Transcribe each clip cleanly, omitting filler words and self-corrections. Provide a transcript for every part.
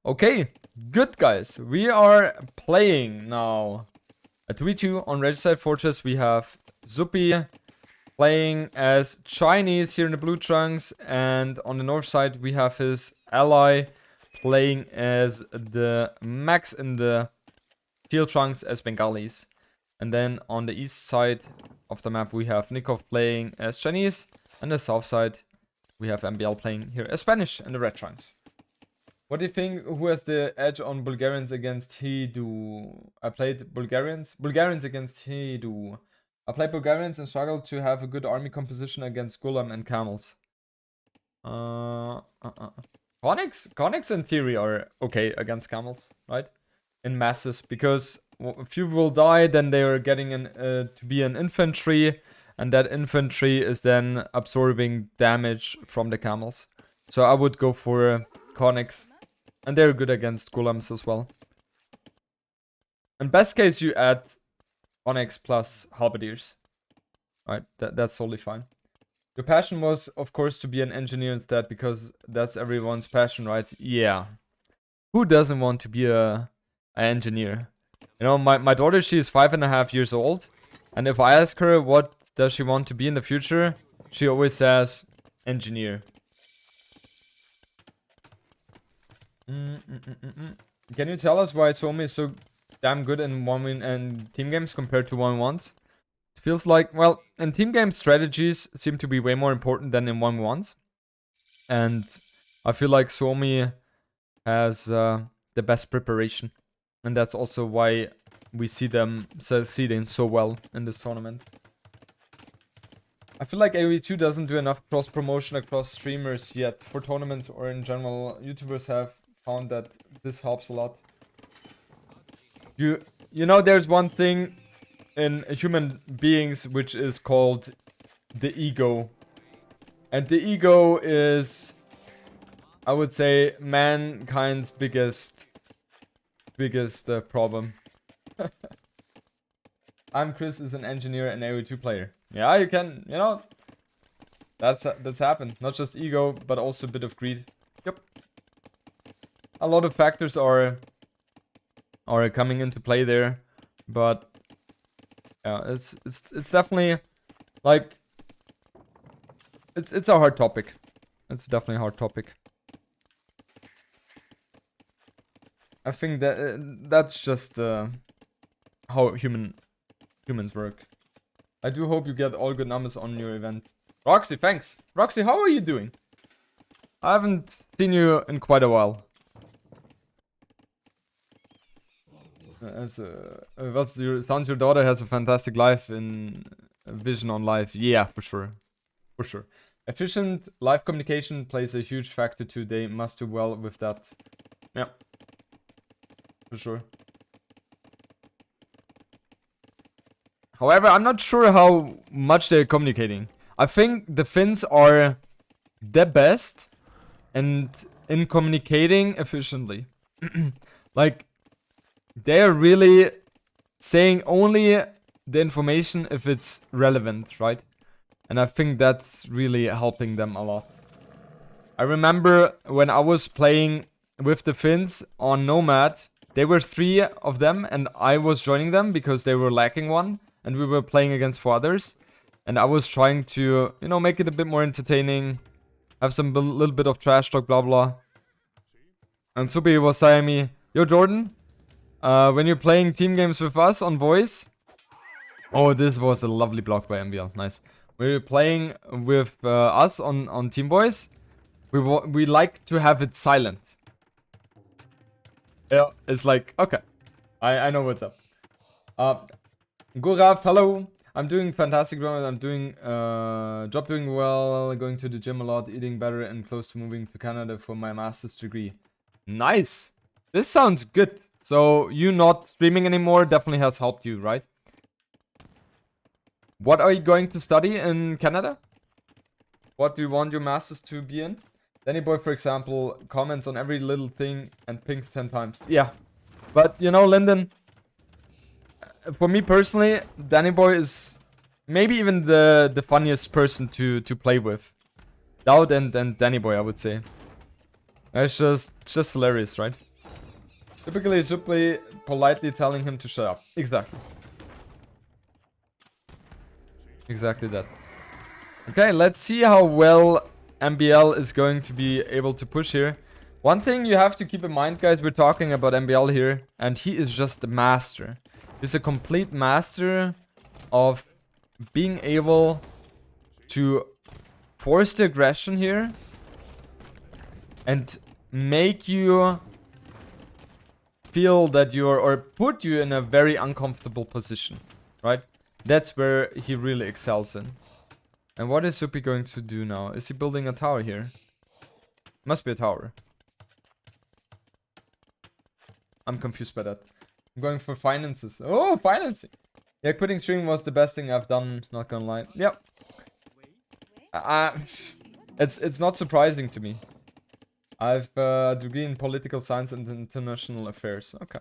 Okay, good guys. We are playing now a 3-2 on Regicide Fortress. We have Zuppi playing as Chinese here in the blue trunks, and on the north side we have his ally playing as the Max in the teal trunks as Bengalis. And then on the east side of the map we have Nicov playing as Chinese, and the south side we have MbL playing here as Spanish in the red trunks. What do you think? Who has the edge on Bulgarians against Hidu? I played Bulgarians against Hidu. I played Bulgarians and struggled to have a good army composition against Gulam and Camels. Conics in theory are okay against Camels, right? In masses, because a few will die, then they are getting to be an infantry, and that infantry is then absorbing damage from the Camels. So I would go for Conics. And they're good against Gulams as well. In best case, you add Onyx plus Halberdiers. Right, that's totally fine. Your passion was, of course, to be an engineer instead, because that's everyone's passion, right? Yeah. Who doesn't want to be an engineer? You know, my daughter, she is 5.5 years old. And if I ask her what does she want to be in the future, she always says, engineer. Can you tell us why Suomi is so damn good in 1v and team games compared to 1v1s? It feels like, well, in team games, strategies seem to be way more important than in 1v1s. And I feel like Suomi has the best preparation. And that's also why we see them succeeding so well in this tournament. I feel like RoE2 doesn't do enough cross-promotion across streamers yet. For tournaments or in general, YouTubers have found that this helps a lot. You know, there's one thing in human beings which is called the ego. And the ego is, I would say, mankind's biggest problem. I'm Chris, is an engineer and RoE2 player. Yeah, you can, you know, that's happened. Not just ego, but also a bit of greed. Yep. A lot of factors are coming into play there, but yeah, it's definitely like it's a hard topic. It's definitely a hard topic. I think that that's just how humans work. I do hope you get all good numbers on your event. Roxy, thanks. Roxy, how are you doing? I haven't seen you in quite a while. Sounds your daughter has a fantastic life in Vision on Live. Yeah, for sure. For sure. Efficient live communication plays a huge factor too. They must do well with that. Yeah. For sure. However, I'm not sure how much they're communicating. I think the Finns are the best and in communicating efficiently. Like, they're really saying only the information if it's relevant, right? And I think that's really helping them a lot. I remember when I was playing with the Finns on Nomad, there were 3 of them and I was joining them because they were lacking one. And we were playing against 4 others. And I was trying to, you know, make it a bit more entertaining. Have some little bit of trash talk, blah blah. And Zuppi was saying me, yo Jordan, when you're playing team games with us on voice. Oh, this was a lovely block by MbL, nice. When you're playing with us on team voice, we like to have it silent. Yeah, it's like, okay, I know what's up. Guraf, hello. I'm doing fantastic. I'm doing job doing well, going to the gym a lot, eating better, and close to moving to Canada for my master's degree. Nice. This sounds good. So you not streaming anymore definitely has helped you, right? What are you going to study in Canada? What do you want your master's to be in? Danny Boy, for example, comments on every little thing and pings 10 times. Yeah. But you know, Lyndon, for me personally, Danny Boy is maybe even the funniest person to play with. Dowd and Danny Boy, I would say. It's just hilarious, right? Typically, Zuppi politely telling him to shut up. Exactly. Exactly that. Okay, let's see how well MbL is going to be able to push here. One thing you have to keep in mind, guys, we're talking about MbL here, and he is just a master. He's a complete master of being able to force the aggression here and make you feel that you're, or put you in a very uncomfortable position, right? That's where he really excels in. And what is Zuppi going to do now? Is he building a tower here? Must be a tower. I'm confused by that. I'm going for finances. Oh, financing! Yeah, quitting streaming was the best thing I've done, not gonna lie. Yep. It's not surprising to me. I've a degree in political science and international affairs. Okay.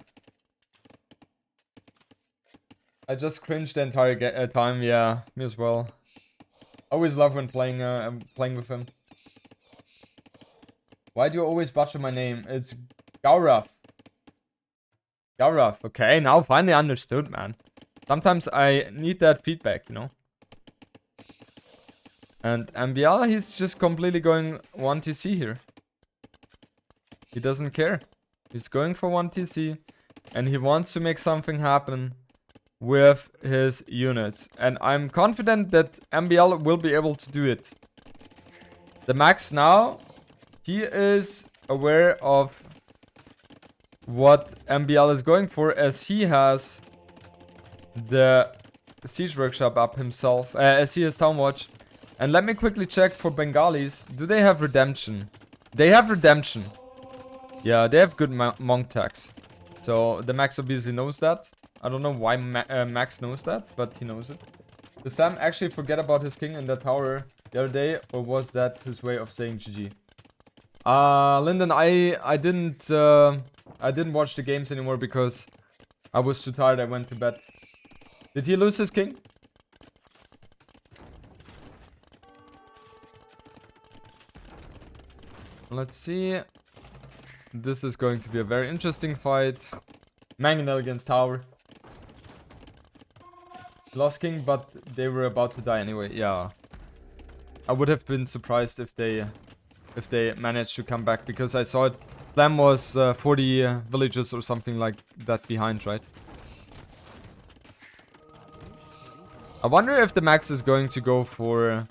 I just cringed the entire time. Yeah, me as well. Always love when playing with him. Why do you always butcher my name? It's Gaurav. Gaurav. Okay, now finally understood, man. Sometimes I need that feedback, you know. And MbL, he's just completely going 1TC here. He doesn't care. He's going for 1TC. And he wants to make something happen with his units. And I'm confident that MbL will be able to do it. The Max now, he is aware of what MbL is going for, as he has the siege workshop up himself, as he has town watch. And let me quickly check for Bengalis. Do they have redemption? They have redemption. Yeah, they have good monk tax. So the Max obviously knows that. I don't know why Max knows that, but he knows it. Did Sam actually forget about his king in that tower the other day, or was that his way of saying GG? Lyndon, I didn't watch the games anymore because I was too tired. I went to bed. Did he lose his king? Let's see. This is going to be a very interesting fight. Mangonel against tower. Lost king, but they were about to die anyway. Yeah. I would have been surprised if they managed to come back, because I saw it. Flam was 40 villages or something like that behind, right? I wonder if the Max is going to go for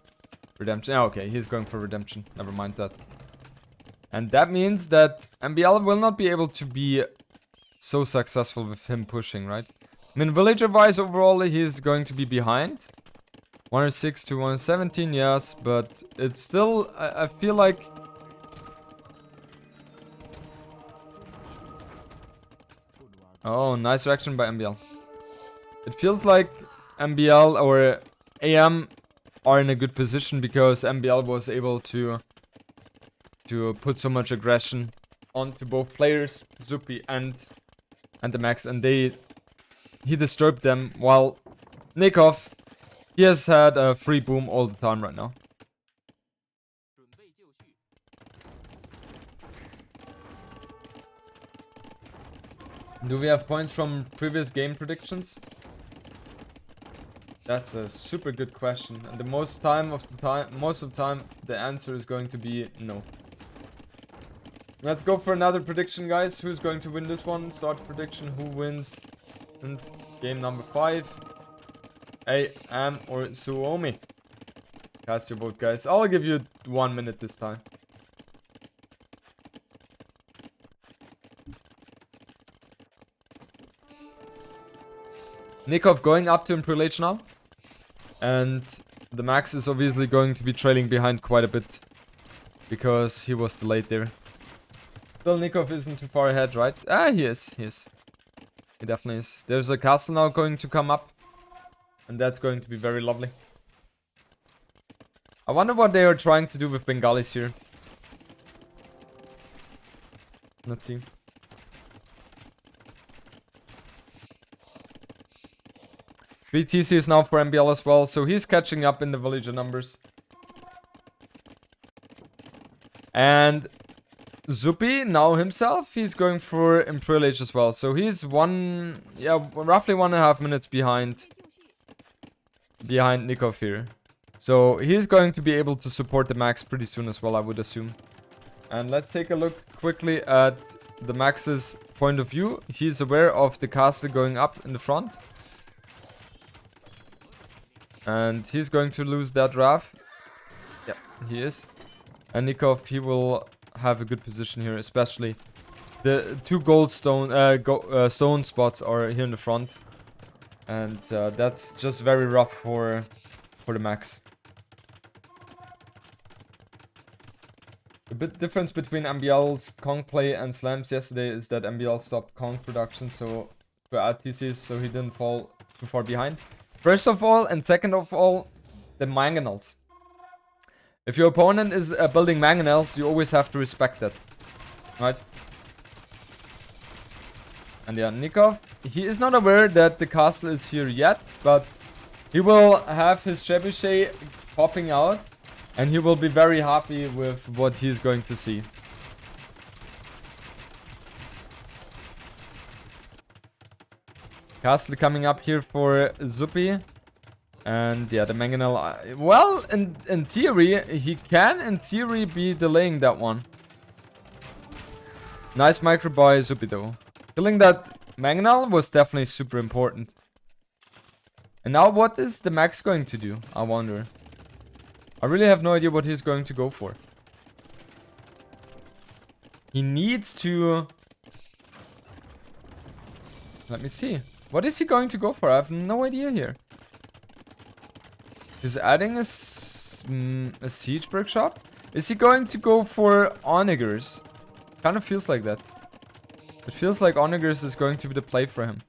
redemption. Oh, okay, he's going for redemption. Never mind that. And that means that MbL will not be able to be so successful with him pushing, right? I mean, villager-wise, overall, he's going to be behind. 106 to 117, yes, but it's still, I feel like... Oh, nice reaction by MbL. It feels like MbL or AM are in a good position because MbL was able to put so much aggression onto both players, Zuppi and the Max, and he disturbed them, while Nicov, he has had a free boom all the time right now. Do we have points from previous game predictions? That's a super good question, and most of the time, the answer is going to be no. Let's go for another prediction, guys. Who's going to win this one? Start prediction. Who wins? Game number 5. AM or Suomi? Cast your vote, guys. I'll give you 1 minute this time. Nicov going up to Imperial now. And the Max is obviously going to be trailing behind quite a bit, because he was delayed there. Still, Nicov isn't too far ahead, right? Ah, he is. He definitely is. There's a castle now going to come up. And that's going to be very lovely. I wonder what they are trying to do with Bengalis here. Let's see. VTC is now for MbL as well, so he's catching up in the villager numbers. And Zuppi, now himself, he's going for Imperial Age as well. So he's roughly 1.5 minutes behind Nicov here. So he's going to be able to support the Max pretty soon as well, I would assume. And let's take a look quickly at the Max's point of view. He's aware of the castle going up in the front. And he's going to lose that RAF. Yeah, he is. And Nicov, he will have a good position here, especially the 2 gold stone spots are here in the front, and that's just very rough for the Max. The bit difference between MbL's Kong play and Slams yesterday is that MbL stopped Kong production so to add TCs, so he didn't fall too far behind. First of all, and second of all, the mangonels. If your opponent is building mangonels, you always have to respect that, right? And yeah, Nicov, he is not aware that the castle is here yet, but he will have his trebuchet popping out, and he will be very happy with what he's going to see. Castle coming up here for Zuppi. And yeah, the mangonel, well, in theory, he can, in theory, be delaying that one. Nice micro by Zuppi though. Killing that mangonel was definitely super important. And now what is the Max going to do, I wonder. I really have no idea what he's going to go for. He needs to... Let me see. What is he going to go for? I have no idea here. He's adding a siege workshop. Is he going to go for onagers? Kind of feels like that. It feels like onagers is going to be the play for him.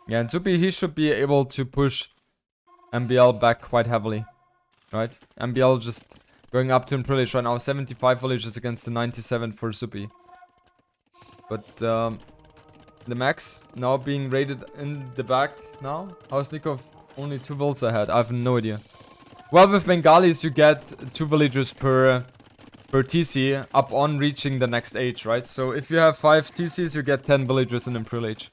Yeah, and Zuppi, he should be able to push MbL back quite heavily. Right? MbL just going up to Imperial Age right now. 75 villages against the 97 for Zuppi. But the Max now being raided in the back now. How's Nicov? Only 2 vills ahead. I have no idea. Well, with Bengalis, you get 2 villagers per TC up on reaching the next age, right? So if you have 5 TCs, you get 10 villagers in Imperial Age.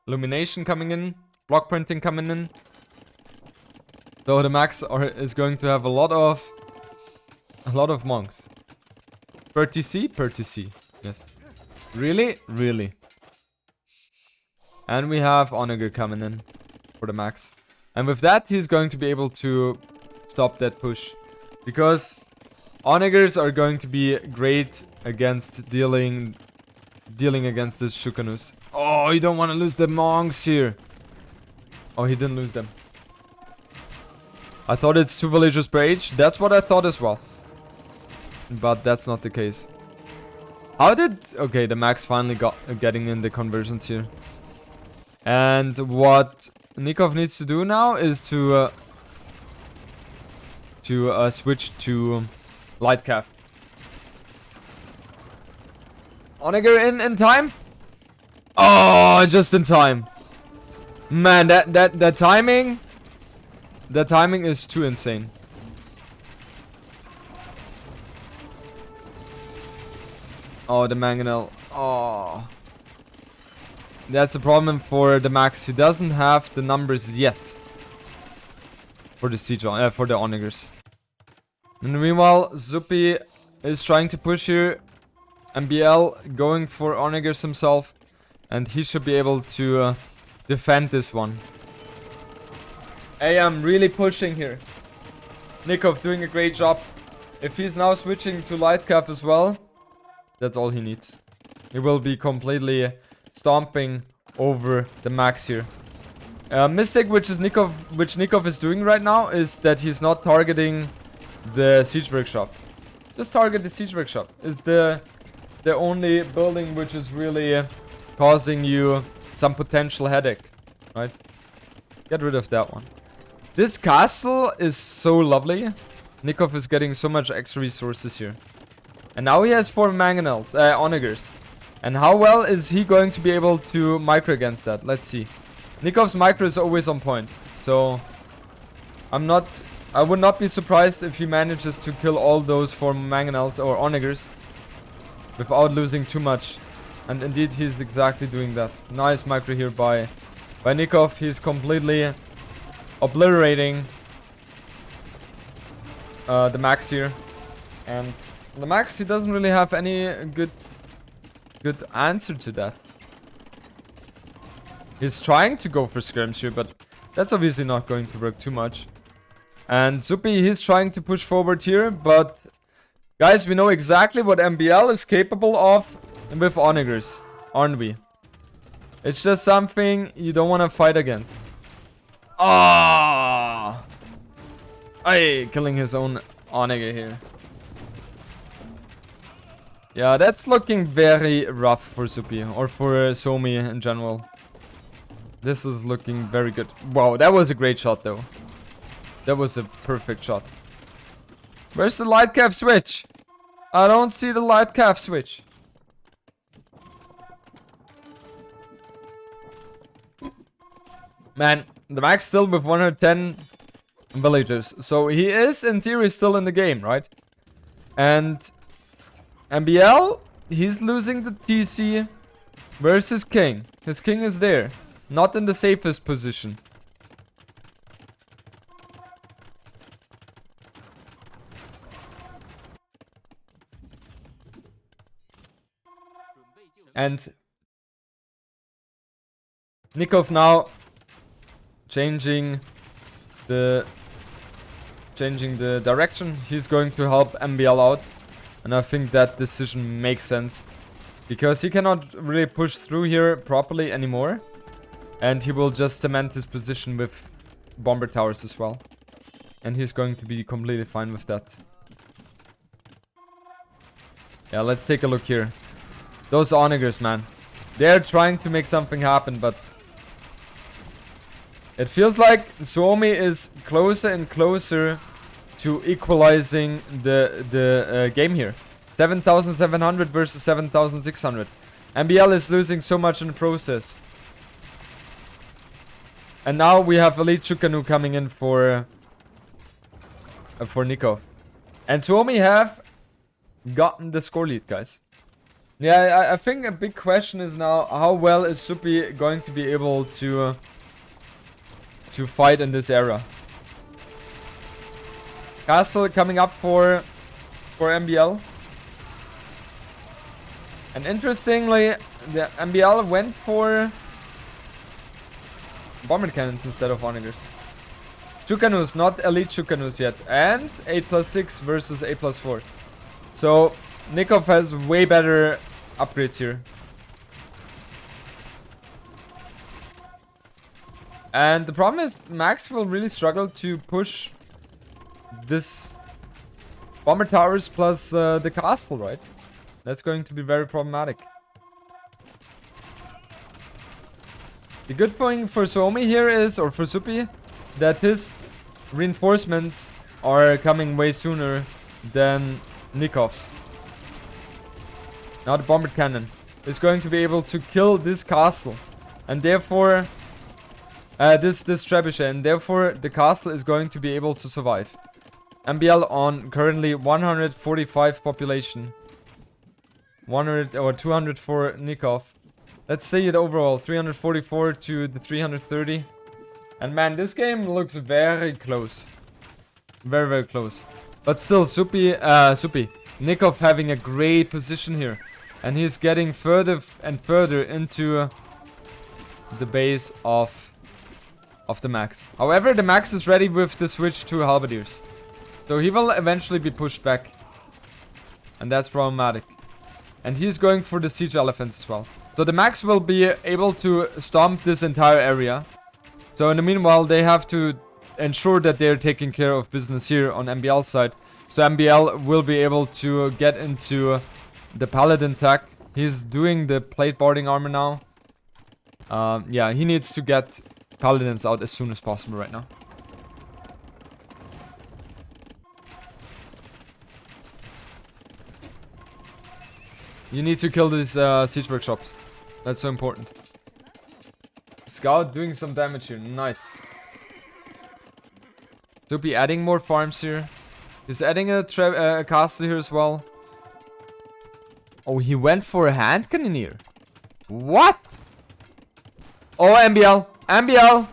Illumination coming in. Block printing coming in. So the Max is going to have a lot of monks. Per TC? Per TC. Yes. Really? Really. And we have Onager coming in for the Max. And with that, he's going to be able to stop that push. Because Onagers are going to be great against dealing against this Shukanus. Oh, you don't want to lose the monks here. Oh, he didn't lose them. I thought it's 2 villagers per age. That's what I thought as well. But that's not the case. How did... Okay, the Max finally got getting in the conversions here. And what Nicov needs to do now is to switch to light calf. Onager in time? Oh, just in time. Man, that timing... The timing is too insane. Oh, the mangonel. Oh. That's a problem for the Max. He doesn't have the numbers yet. For the siege for the onagers. And meanwhile, Zuppi is trying to push here. MbL going for onagers himself. And he should be able to defend this one. Hey, I'm really pushing here. Nicov doing a great job. If he's now switching to light cap as well, that's all he needs. He will be completely stomping over the Max here. Mistake which Nicov is doing right now is that he's not targeting the siege workshop. Just target the siege workshop. Is the only building which is really causing you some potential headache, right? Get rid of that one. This castle is so lovely. Nicov is getting so much extra resources here. And now he has 4 mangonels, onagers. And how well is he going to be able to micro against that? Let's see. Nikov's micro is always on point. So I would not be surprised if he manages to kill all those 4 mangonels or onagers without losing too much. And indeed, he's exactly doing that. Nice micro here by Nicov. He's completely obliterating the Max here. And the Max, he doesn't really have any good answer to that. He's trying to go for skirms here, but that's obviously not going to work too much. And Zuppi, he's trying to push forward here, but guys, we know exactly what MbL is capable of with onagers, aren't we? It's just something you don't want to fight against. Ah! Ay, killing his own onager here. Yeah, that's looking very rough for Zuppi, or for Suomi in general. This is looking very good. Wow, that was a great shot though. That was a perfect shot. Where's the light calf switch? I don't see the light calf switch. Man, the Max still with 110 villagers. So he is in theory still in the game, right? And MbL, he's losing the TC. Where's his king? His king is there. Not in the safest position. And Nicov now changing the direction. He's going to help MbL out. And I think that decision makes sense. Because he cannot really push through here properly anymore. And he will just cement his position with bomber towers as well. And he's going to be completely fine with that. Yeah, let's take a look here. Those onagers, man. They're trying to make something happen, but it feels like Suomi is closer and closer to equalizing the game here. 7,700 versus 7,600. MbL is losing so much in the process. And now we have Elite Chukanu coming in for Nicov. And Suomi have gotten the score lead, guys. Yeah, I think a big question is now, how well is Zuppi going to be able to fight in this era? Castle coming up for MbL. And interestingly, the MbL went for bomber cannons instead of onagers. Chukanus, not elite Chukanus yet. And 8+6 versus 8+4. So Nicov has way better upgrades here. And the problem is Max will really struggle to push this bomber towers plus the castle, right? That's going to be very problematic. The good thing for Suomi here is, or for Zuppi, that his reinforcements are coming way sooner than Nikov's. Now the bomber cannon is going to be able to kill this castle, and therefore this trebuchet, and therefore the castle is going to be able to survive. MbL on currently 145 population, 100 or 200 for Nicov. Let's say it overall 344 to the 330, and man, this game looks very close, very close. But still, Zuppi, Nicov having a great position here. And he's getting further and further into the base of the Max. However, the Max is ready with the switch to halberdiers. So he will eventually be pushed back. And that's problematic. And he's going for the siege elephants as well. So the Max will be able to stomp this entire area. So in the meanwhile, they have to ensure that they're taking care of business here on MbL's side. So MbL will be able to get into the paladin tech. He's doing the plate boarding armor now. Yeah, he needs to get paladins out as soon as possible right now. You need to kill these siege workshops. That's so important. Scout doing some damage here. Nice. Zuppi adding more farms here. He's adding a castle here as well. Oh, he went for a hand cannoneer. What? Oh, MbL. MbL.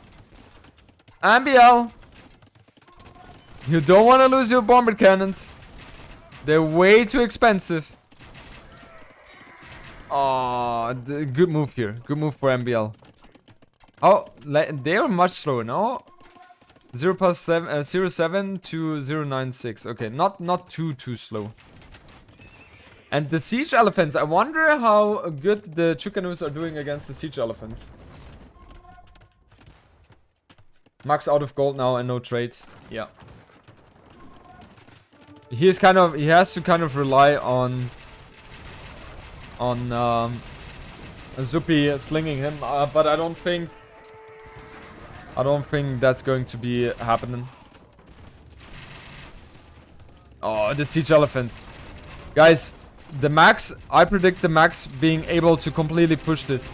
MbL. You don't want to lose your bomber cannons. They're way too expensive. Oh, good move here. Good move for MbL. Oh, they are much slower, no? 0.7 to 0.96. Okay, not too slow. And the siege elephants. I wonder how good the Chukanus are doing against the siege elephants. Max out of gold now and no trade. Yeah. He has to kind of rely on Zuppi slinging him, but I don't think that's going to be happening. Oh, the siege elephant. Guys, the Max, I predict the Max being able to completely push this.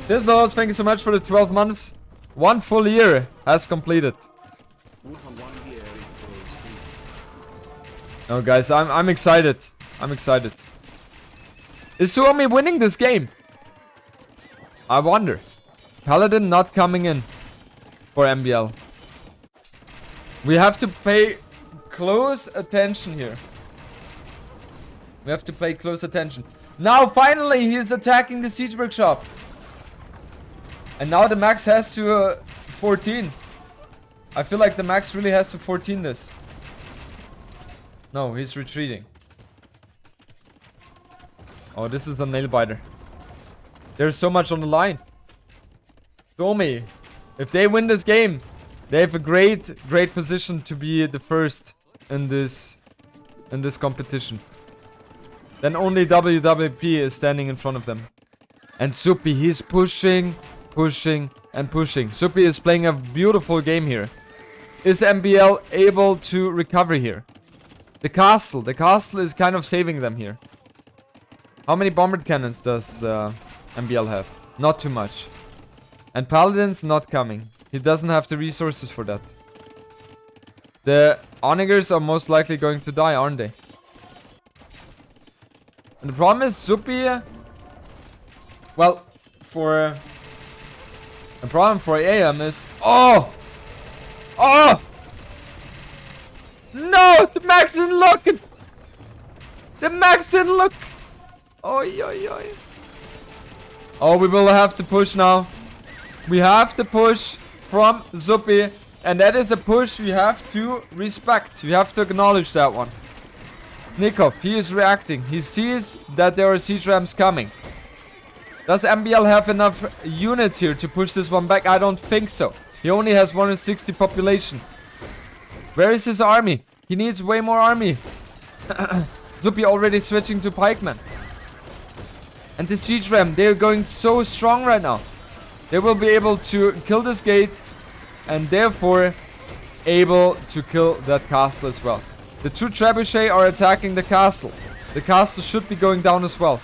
This Lords, thank you so much for the 12 months. 1 full year has completed. No, guys, I'm excited. I'm excited. Is Suomi winning this game? I wonder. Paladin not coming in for MbL. We have to pay close attention here. We have to pay close attention. Now, finally, he is attacking the siege workshop. And now the Max has to 14. I feel like the Max really has to 14 this. No, he's retreating. Oh, this is a nail biter. There's so much on the line. Suomi, if they win this game, they have a great position to be the first in this competition. Then only WWP is standing in front of them. And Zuppi, he's pushing, and pushing. Zuppi is playing a beautiful game here. Is MbL able to recover here? The castle is kind of saving them here. How many bombard cannons does MbL have? Not too much. And Paladin's not coming. He doesn't have the resources for that. The Onagers are most likely going to die, aren't they? And the problem is Zuppi... Well, the problem for AM is... Oh! Oh! No! The Max didn't look! The Max didn't look! Oi, oi, oi. Oh, we will have to push now. We have to push from Zuppi. And that is a push we have to respect. We have to acknowledge that one. Nicov, he is reacting. He sees that there are siege rams coming. Does MbL have enough units here to push this one back? I don't think so. He only has 160 population. Where is his army? He needs way more army. Zuppi already switching to pikemen. And the siege ram, they're going so strong right now. They will be able to kill this gate. And therefore able to kill that castle as well. The 2 trebuchet are attacking the castle. The castle should be going down as well.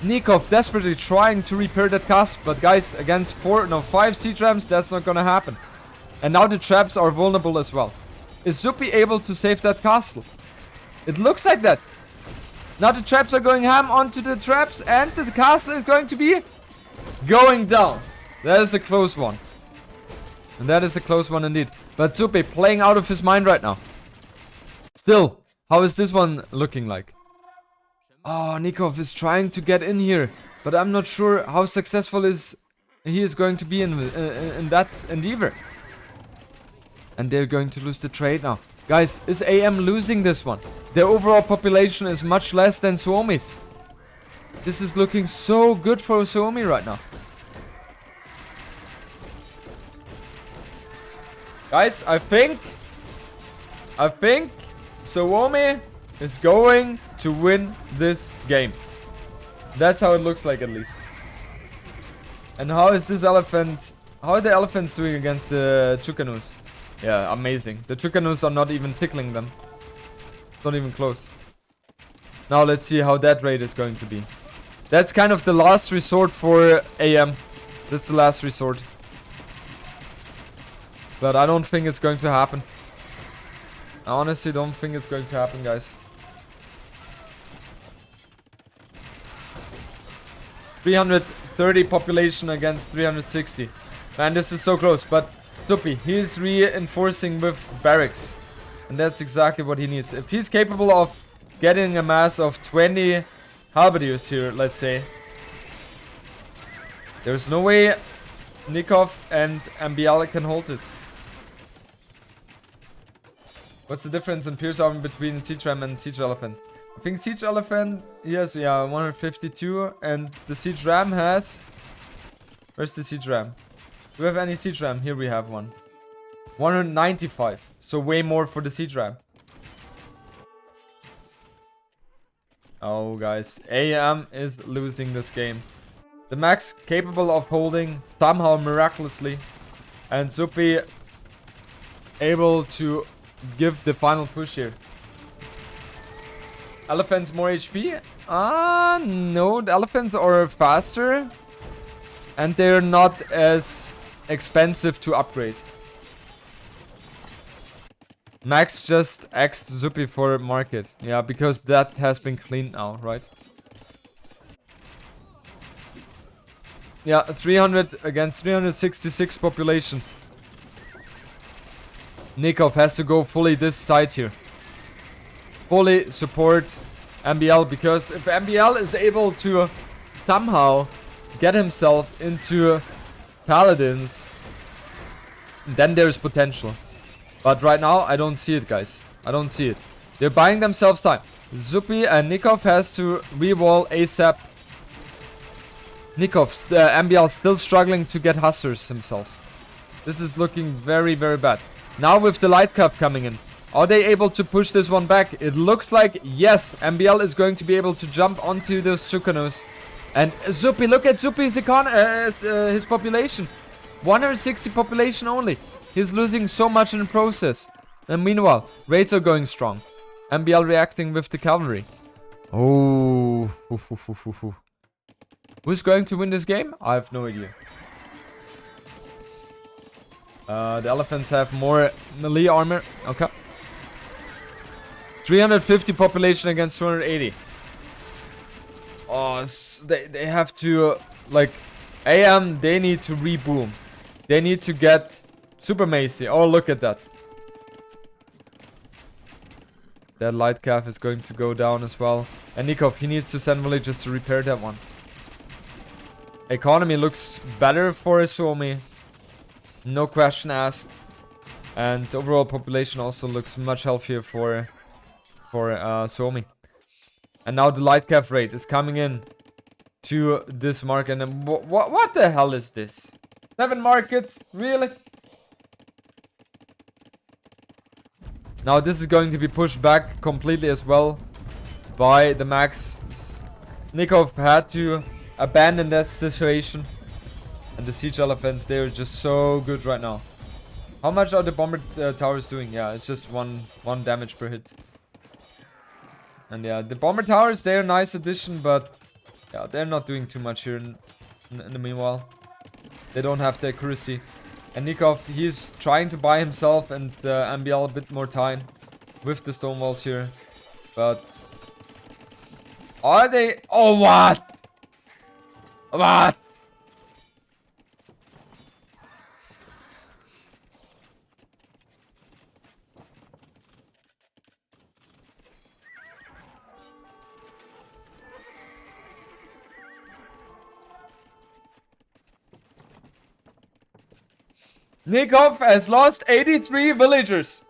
Nicov desperately trying to repair that castle. But guys, against 5 siege rams, that's not gonna happen. And now the traps are vulnerable as well. Is Zuppi able to save that castle? It looks like that. Now the traps are going ham onto the traps. And the castle is going to be going down. That is a close one. And that is a close one indeed. But Zuppi playing out of his mind right now. Still, how is this one looking like? Oh, Nicov is trying to get in here. But I'm not sure how successful he is going to be in that endeavor. And they're going to lose the trade now. Guys, is AM losing this one? Their overall population is much less than Suomi's. This is looking so good for Suomi right now. Guys, I think Suomi is going to win this game. That's how it looks like, at least. And how is this elephant... How are the elephants doing against the Chukanus? Yeah, amazing. The Chukanus are not even tickling them. It's not even close. Now let's see how that raid is going to be. That's kind of the last resort for AM. That's the last resort. But I don't think it's going to happen. I honestly don't think it's going to happen, guys. 330 population against 360. Man, this is so close. But Zuppi, he's reinforcing with barracks. And that's exactly what he needs. If he's capable of getting a mass of 20 halberdiers here, let's say, there's no way Nicov and MbL can hold this. What's the difference in Pierce Armor between Siege Ram and Siege Elephant? I think Siege Elephant, yes, yeah, 152. And the Siege Ram has... Where's the Siege Ram? Do we have any Siege Ram? Here we have one. 195. So way more for the Siege Ram. Oh, guys. AM is losing this game. The Max capable of holding somehow miraculously. And Zuppi able to give the final push here. Elephants more HP? No, the elephants are faster. And they're not as expensive to upgrade. Max just axed Zuppi for market. Yeah, because that has been cleaned now, right? Yeah, 300 against 366 population. Nicov has to go fully this side here. Fully support MbL, because if MbL is able to somehow get himself into Paladins, then there's potential. But right now, I don't see it, guys. I don't see it. They're buying themselves time. Zuppi and Nicov has to re-wall ASAP. Nicov, MbL still struggling to get Hussars himself. This is looking very, very bad. Now with the light cup coming in, are they able to push this one back? It looks like, yes, MbL is going to be able to jump onto those Chukanos. And Zuppi, look at Zuppi's his population. 160 population only. He's losing so much in the process. And meanwhile, raids are going strong. MbL reacting with the cavalry. Oh. Who's going to win this game? I have no idea. The elephants have more melee armor. Okay. 350 population against 280. Oh, they have to, like, AM, they need to reboom. They need to get super macy. Oh, look at that. That light calf is going to go down as well. And Nicov, he needs to send villagers to repair that one. Economy looks better for Suomi. No question asked. And overall population also looks much healthier for Suomi. And now the light calf rate is coming in to this market. And what the hell is this? 7 markets? Really? Now this is going to be pushed back completely as well by the Max. Nicov had to abandon that situation. And the siege elephants, they are just so good right now. How much are the bomber towers doing? Yeah, it's just one damage per hit. And yeah, the bomber towers, they're a nice addition, but yeah, they're not doing too much here in the meanwhile. They don't have the accuracy. And Nicov, he's trying to buy himself and MbL a bit more time with the stone walls here. But are they? Oh, what? What? Nicov has lost 83 villagers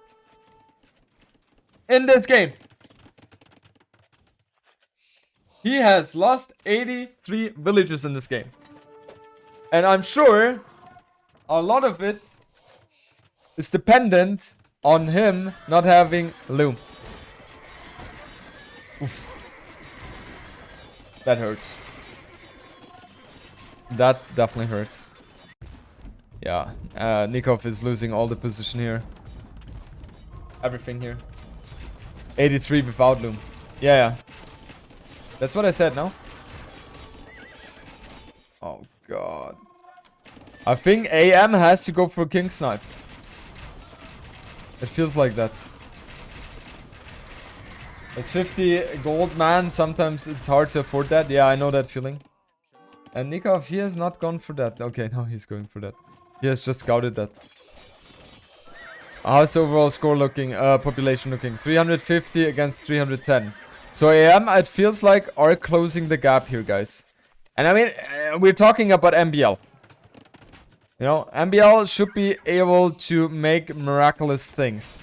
in this game. He has lost 83 villagers in this game. And I'm sure a lot of it is dependent on him not having loom. Oof. That hurts. That definitely hurts. Yeah, Nicov is losing all the position here. Everything here. 83 without loom. Yeah. That's what I said, no? Oh, God. I think AM has to go for King Snipe. It feels like that. It's 50 gold, man. Sometimes it's hard to afford that. Yeah, I know that feeling. And Nicov, he has not gone for that. Okay, now he's going for that. He has just scouted that. How's the overall score looking? Population looking? 350 against 310. So AM, it feels like, are closing the gap here, guys. And I mean, we're talking about MbL. You know, MbL should be able to make miraculous things.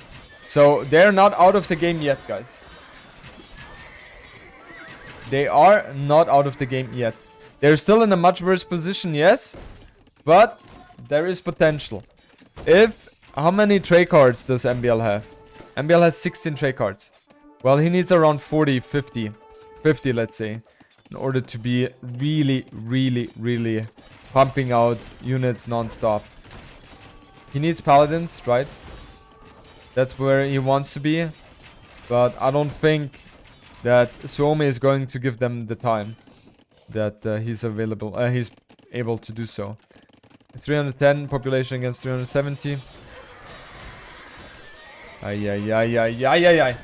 So they're not out of the game yet, guys. They are not out of the game yet. They're still in a much worse position, yes. But there is potential. How many trade cards does MbL have? MbL has 16 trade cards. Well, he needs around 40, 50, let's say, in order to be really, really, really pumping out units non-stop. He needs paladins, right? That's where he wants to be. But I don't think that Suomi is going to give them the time that he's able to do so. 310 population against 370. Ay.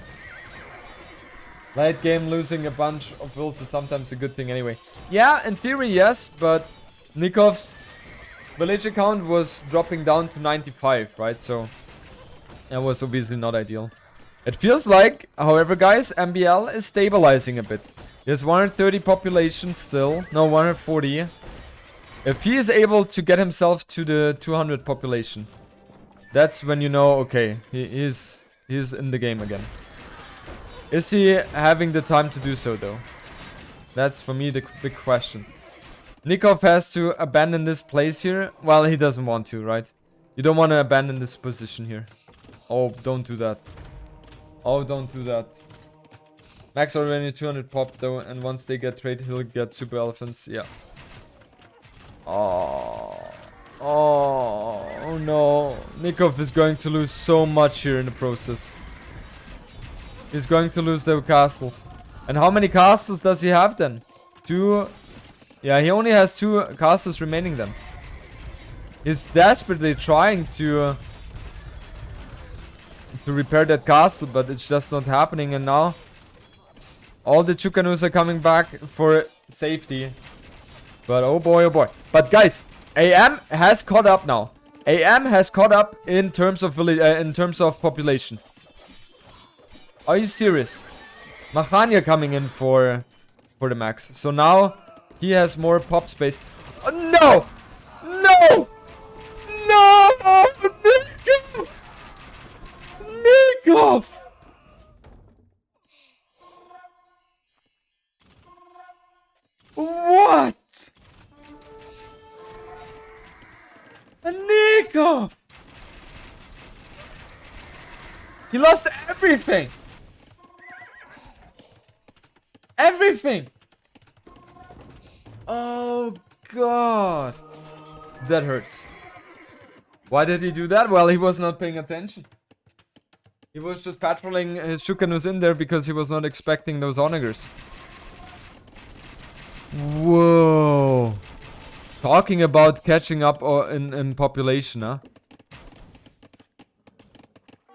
Late game losing a bunch of builds is sometimes a good thing anyway. Yeah, in theory, yes, but Nikov's village account was dropping down to 95, right? So that was obviously not ideal. It feels like, however, guys, MbL is stabilizing a bit. There's 130 population still. No, 140. If he is able to get himself to the 200 population, that's when you know, okay, he's in the game again. Is he having the time to do so, though? That's, for me, the big question. Nicov has to abandon this place here. Well, he doesn't want to, right? You don't want to abandon this position here. Oh, don't do that. Oh, don't do that. Max already 200 pop, though, and once they get trade, he'll get super elephants. Yeah. Oh no. Nicov is going to lose so much here in the process. He's going to lose their castles. And how many castles does he have then? 2. Yeah, he only has 2 castles remaining then. He's desperately trying to repair that castle, but it's just not happening. And now all the Chukanus are coming back for safety. But oh boy. But guys, AM has caught up now. AM has caught up in terms of population. Are you serious? Machania coming in for the max. So now he has more pop space. Oh, no! No! Nicov! What? Nicov! He lost everything! Everything! Oh god. That hurts. Why did he do that? Well, he was not paying attention. He was just patrolling his Shukanus in there because he was not expecting those onagers. Whoa. Talking about catching up in population, huh?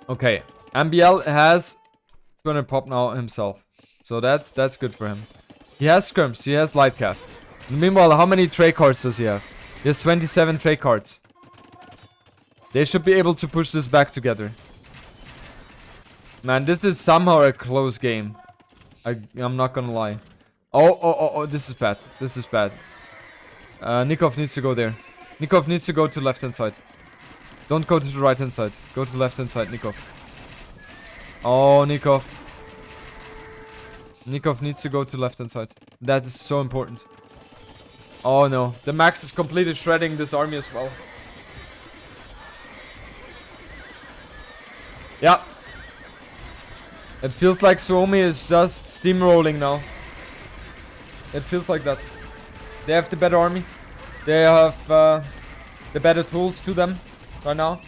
Okay. MbL has 200 pop now himself. So that's good for him. He has skirms, he has light cap. Meanwhile, how many trade cards does he have? He has 27 trade cards. They should be able to push this back together. Man, this is somehow a close game. I'm not gonna lie. Oh, this is bad. This is bad. Nicov needs to go there. Nicov needs to go to left hand side. Don't go to the right hand side. Go to left hand side, Nicov. Oh, Nicov. Nicov needs to go to left hand side. That is so important. Oh no. The Max is completely shredding this army as well. Yeah. It feels like Suomi is just steamrolling now. It feels like that. They have the better army. They have the better tools to them right now.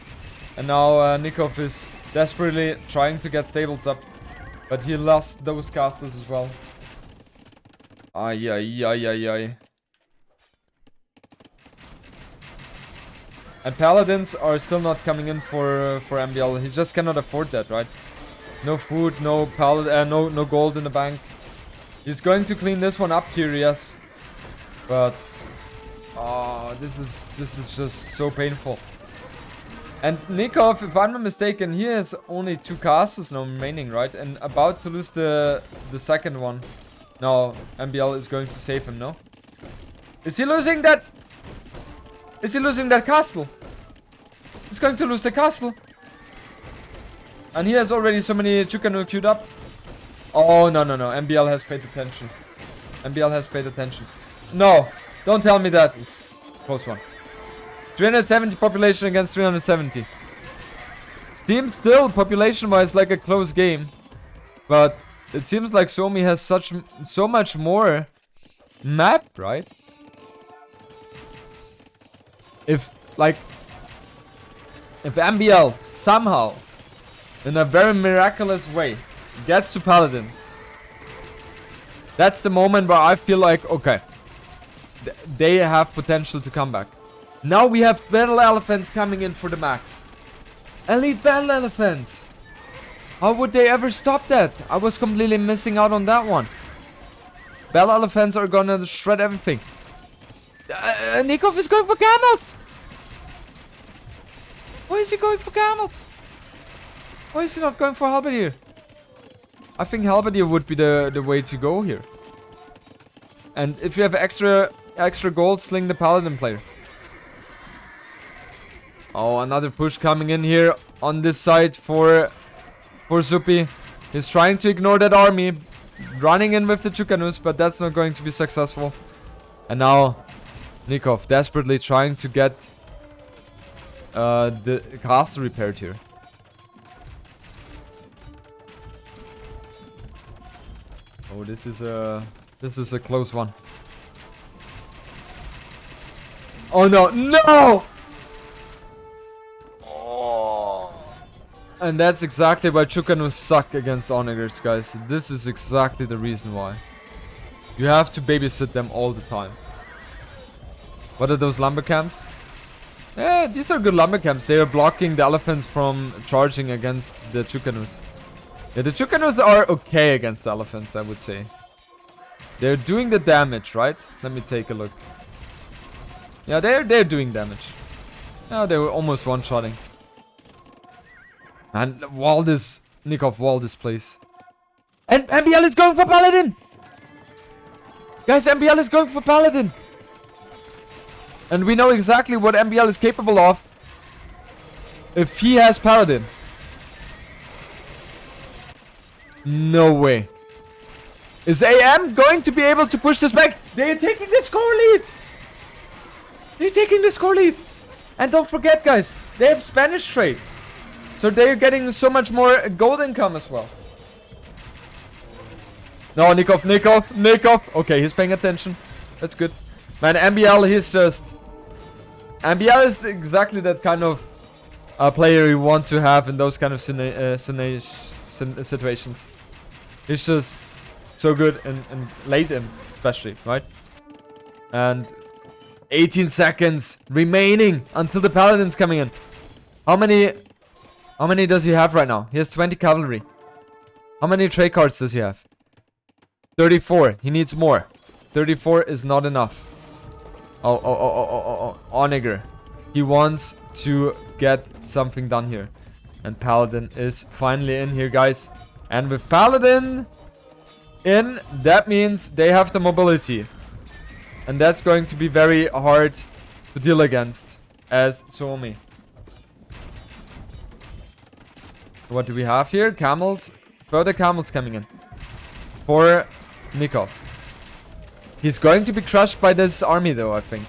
And now Nicov is desperately trying to get stables up. But he lost those castles as well. Ay. And Paladins are still not coming in for MbL. He just cannot afford that, right? No food, no no gold in the bank. He's going to clean this one up here, yes. But this is just so painful. And Nicov, if I'm not mistaken, he has only 2 castles now remaining, right? And about to lose the second one. No, MbL is going to save him, no? Is he losing that? Is he losing that castle? He's going to lose the castle. And he has already so many Chukanu queued up. Oh, no. MbL has paid attention. MbL has paid attention. No, don't tell me that. Close one. 370 population against 370. Seems still, population-wise, like a close game. But it seems like Suomi has so much more map, right? If MbL somehow, in a very miraculous way, gets to Paladins, that's the moment where I feel like, okay, they have potential to come back. Now we have Battle Elephants coming in for the max. Elite Battle Elephants. How would they ever stop that? I was completely missing out on that one. Battle Elephants are gonna shred everything. Nicov is going for camels. Why is he going for camels? Why is he not going for halberdier? I think halberdier would be the way to go here. And if you have extra gold, sling the paladin player. Oh, another push coming in here on this side for Zuppi. He's trying to ignore that army, running in with the Chukanus, but that's not going to be successful. And now Nicov desperately trying to get the castle repaired here. Oh, this is a close one. Oh no, no! Oh. And that's exactly why Chukanus suck against Onagers, guys. This is exactly the reason why. You have to babysit them all the time. What are those lumber camps? Yeah, these are good lumber camps. They are blocking the elephants from charging against the Chukanus. Yeah, the Chukanus are okay against the elephants, I would say. They're doing the damage, right? Let me take a look. Yeah, they're doing damage. Yeah, they were almost one-shotting. And Nicov wall this place. And MbL is going for Paladin! Guys, MbL is going for Paladin! And we know exactly what MbL is capable of if he has Paladin. No way. Is AM going to be able to push this back? They're taking the score lead! They're taking the score lead! And don't forget, guys, they have Spanish trade. So they're getting so much more gold income as well. No, Nicov. Okay, he's paying attention. That's good. Man, MbL, he's just... MbL is exactly that kind of player you want to have in those kind of situations. He's just so good in late in, especially, right? And 18 seconds remaining until the paladin's coming in. How many does he have right now? He has 20 cavalry. How many trade cards does he have? 34. He needs more. 34 is not enough. Oh, Onager. He wants to get something done here. And Paladin is finally in here, guys. And with Paladin in, that means they have the mobility. And that's going to be very hard to deal against as Suomi. What do we have here? Camels. Further camels coming in. For Nicov. He's going to be crushed by this army though, I think.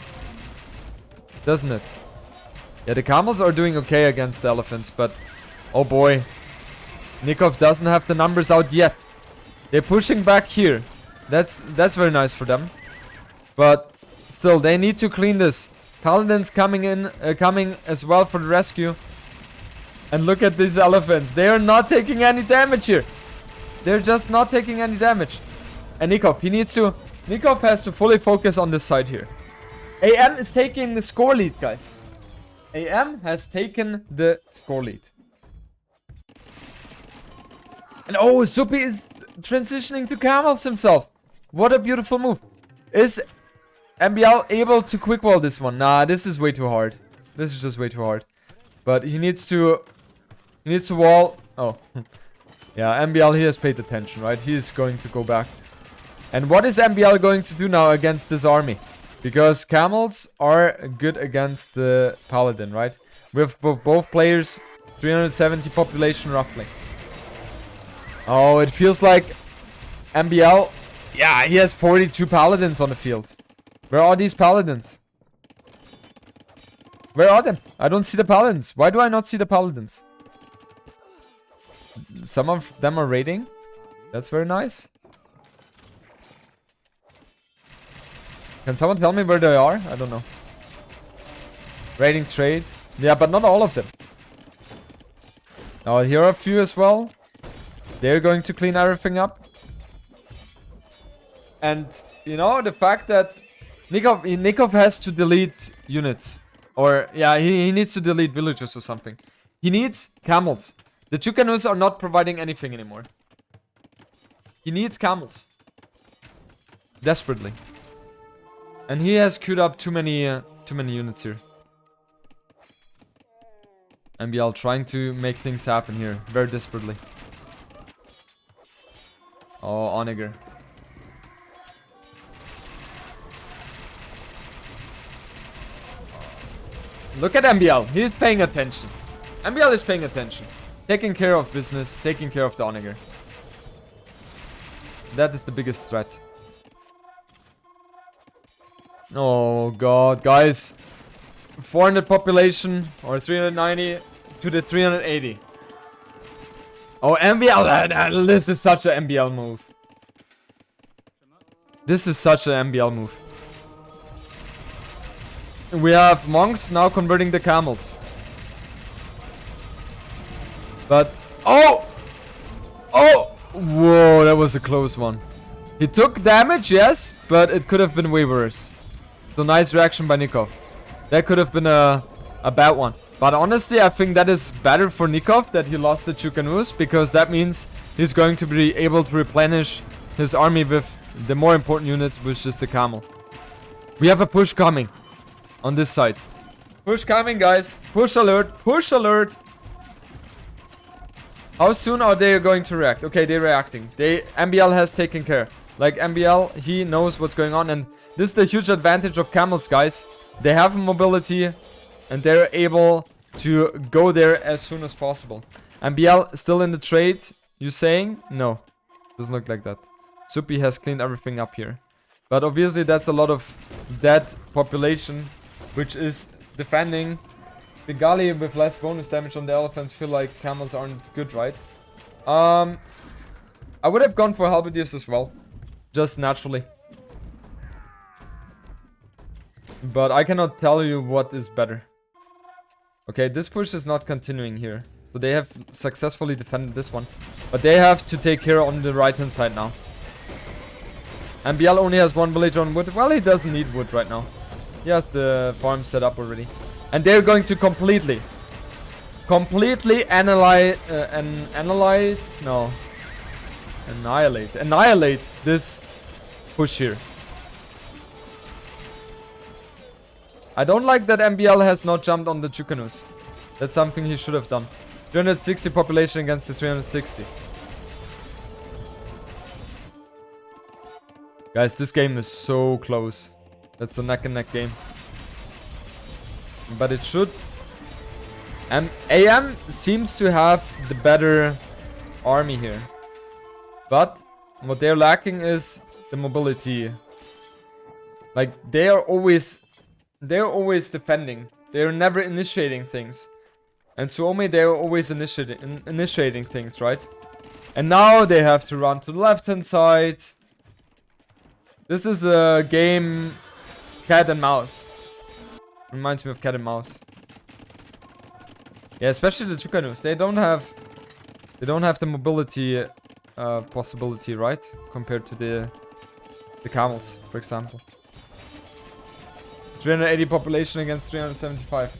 Doesn't it? Yeah, the camels are doing okay against the elephants, but... Oh boy. Nicov doesn't have the numbers out yet. They're pushing back here. That's very nice for them. But still, they need to clean this. Paladin's coming in, coming as well for the rescue. And look at these elephants. They are not taking any damage here. They're just not taking any damage. And Nicov, Nicov has to fully focus on this side here. AM is taking the score lead, guys. AM has taken the score lead. And oh, Zuppi is transitioning to camels himself. What a beautiful move. Is MbL able to quick wall this one? Nah, this is way too hard. This is just way too hard. But he needs to wall. Oh. Yeah, MbL, he has paid attention, right? He is going to go back. And what is MbL going to do now against this army? Because camels are good against the paladin, right? With both players, 370 population roughly. Oh, it feels like MbL. Yeah, he has 42 paladins on the field. Where are these paladins? Where are them? I don't see the paladins. Why do I not see the paladins? Some of them are raiding. That's very nice. Can someone tell me where they are? I don't know. Raiding trade. Yeah, but not all of them. Now here are a few as well. They're going to clean everything up. And, you know, the fact that Nicov has to delete units. Or, yeah, he needs to delete villages or something. He needs camels. The Tucanus are not providing anything anymore. He needs camels. Desperately. And he has queued up too many units here. MbL trying to make things happen here. Very desperately. Oh, Onager. Look at MbL. He's paying attention. MbL is paying attention. Taking care of business. Taking care of the Onager. That is the biggest threat. Oh god, guys. 400 population or 390 to the 380. Oh, MbL. This is such an MbL move. This is such an MbL move. We have monks now converting the camels. But oh! Oh! Whoa, that was a close one. He took damage, yes, but it could have been way worse. So nice reaction by Nicov. That could have been a bad one. But honestly, I think that is better for Nicov that he lost the Tucanus, because that means he's going to be able to replenish his army with the more important units, which is the camel. We have a push coming on this side. Push coming, guys. Push alert. Push alert. How soon are they going to react? Okay, they're reacting. MbL has taken care. Like MbL, he knows what's going on, and this is the huge advantage of camels, guys. They have mobility and they're able to go there as soon as possible. MbL still in the trade, you saying? No, doesn't look like that. Zuppi has cleaned everything up here. But obviously that's a lot of dead population, which is defending. The galley with less bonus damage on the elephants feel like camels aren't good, right? I would have gone for halberdiers as well. Just naturally. But I cannot tell you what is better. Okay, this push is not continuing here. So they have successfully defended this one. But they have to take care on the right hand side now. MbL only has one villager on wood. Well, he doesn't need wood right now. He has the farm set up already. And they're going to completely annihilate this push here. I don't like that MbL has not jumped on the Tucanus. That's something he should have done. 360 population against the 360. Guys, this game is so close. That's a neck and neck game. But it should... AM seems to have the better army here. But what they're lacking is the mobility. Like, they're always defending. They're never initiating things. And Suomi, they're always initiating things, right? And now they have to run to the left-hand side. This is a game cat and mouse. Reminds me of cat and mouse. Yeah, especially the Tucanus. They don't have the mobility possibility, right? Compared to the camels, for example. 380 population against 375.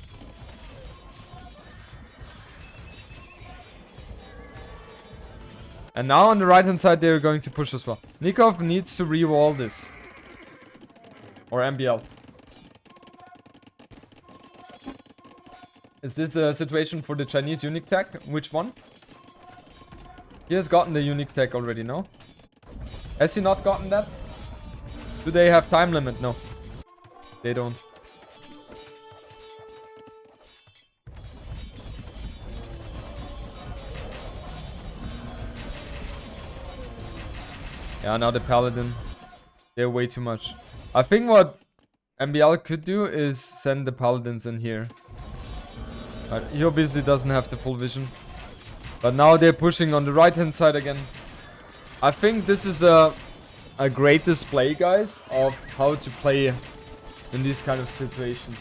And now on the right hand side, they're going to push as well. Nicov needs to re-wall this. Or MbL. Is this a situation for the Chinese unique tech? Which one? He has gotten the unique tech already, no? Has he not gotten that? Do they have time limit? No. They don't. Yeah, now the Paladin. They're way too much. I think what MbL could do is send the Paladins in here. He obviously doesn't have the full vision. But now they're pushing on the right hand side again. I think this is a great display, guys, of how to play in these kind of situations.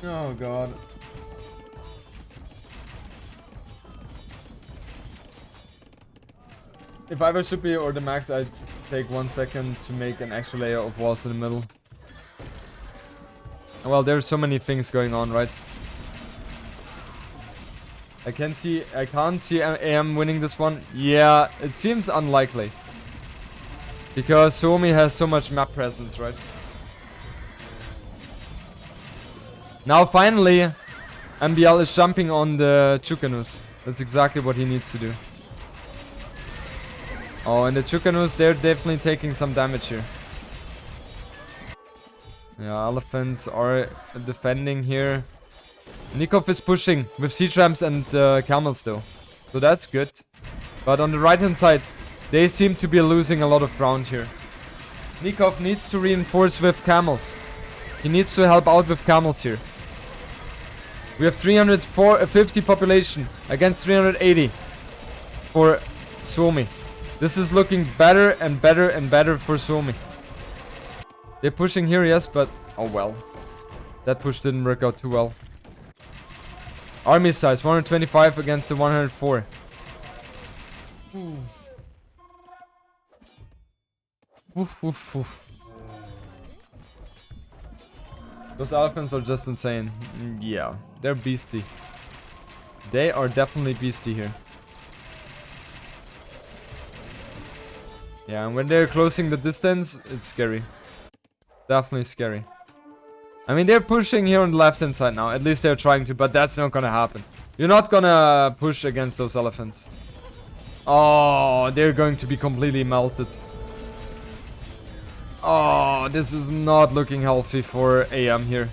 Oh god. If I were Zuppi or the Max, I'd take 1 second to make an extra layer of walls in the middle. Well, there's so many things going on, right? I can't see AM winning this one. Yeah, it seems unlikely. Because Suomi has so much map presence, right? Now finally, MbL is jumping on the Chukanus. That's exactly what he needs to do. Oh, and the Chukanus, they're definitely taking some damage here. Yeah, elephants are defending here. Nicov is pushing with siege ramps and camels though. So that's good. But on the right hand side, they seem to be losing a lot of ground here. Nicov needs to reinforce with camels. He needs to help out with camels here. We have 350 population against 380 for Suomi. This is looking better and better and better for Suomi. They're pushing here, yes, but oh well. That push didn't work out too well. Army size 125 against the 104. Oof, oof, oof. Those elephants are just insane. Yeah, they're beastie. They are definitely beastie here. Yeah, and when they're closing the distance, it's scary. Definitely scary. I mean, they're pushing here on the left hand side now. At least they're trying to, but that's not gonna happen. You're not gonna push against those elephants. Oh, they're going to be completely melted. Oh, this is not looking healthy for AM here.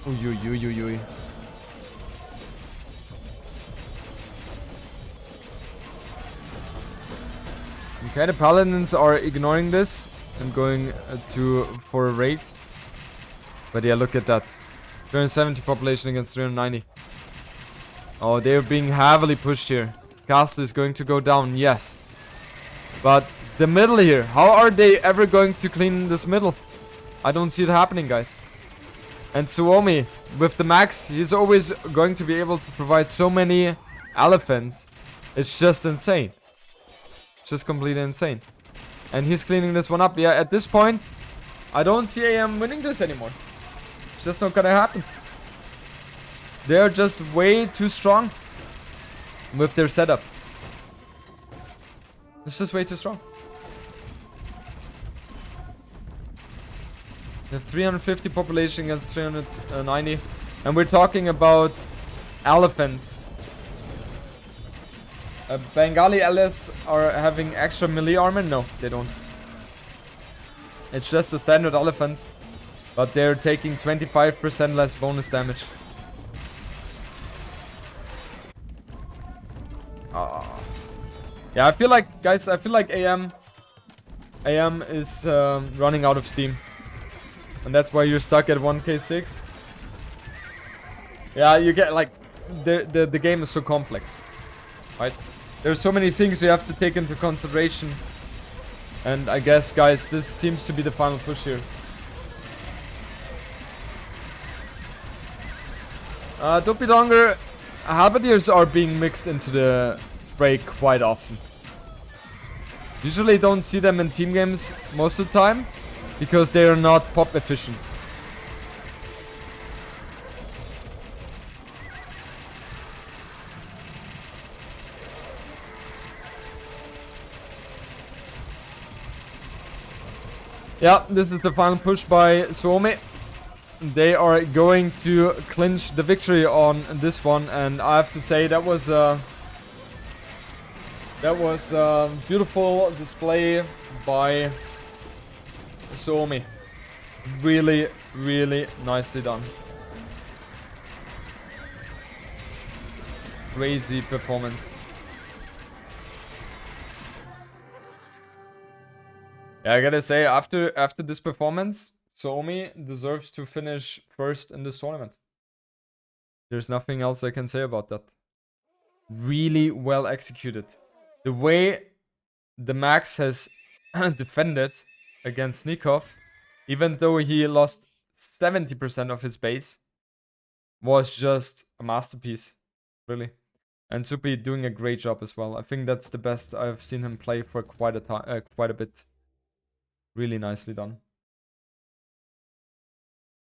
Uy, uy, uy, uy, uy. Okay, the Paladins are ignoring this and going for a raid. But yeah, look at that. 370 population against 390. Oh, they're being heavily pushed here. Castle is going to go down, yes. But the middle here, how are they ever going to clean this middle? I don't see it happening, guys. And Suomi, with the Max, he's always going to be able to provide so many elephants. It's just insane. It's just completely insane. And he's cleaning this one up. Yeah, at this point, I don't see AM winning this anymore. It's just not gonna happen. They're just way too strong with their setup. It's just way too strong. They have 350 population against 390. And we're talking about elephants. Bengali LS are having extra melee armor? No, they don't. It's just a standard elephant. But they're taking 25% less bonus damage. Yeah, I feel like, guys, AM is running out of steam. And that's why you're stuck at 1k6. Yeah, you get, like, the game is so complex. Right? There's so many things you have to take into consideration. And I guess, guys, this seems to be the final push here. Doppeldonger halberdiers are being mixed into the fray quite often. Usually don't see them in team games most of the time because they are not pop efficient. Yeah, this is the final push by Suomi. They are going to clinch the victory on this one, and I have to say that was a beautiful display by Suomi. Really, really nicely done. Crazy performance. Yeah, I gotta say, after this performance, Suomi deserves to finish first in this tournament. There's nothing else I can say about that. Really well executed. The way the Max has defended against Nicov, even though he lost 70% of his base, was just a masterpiece. Really. And Zuppi doing a great job as well. I think that's the best I've seen him play for quite a bit. Really nicely done.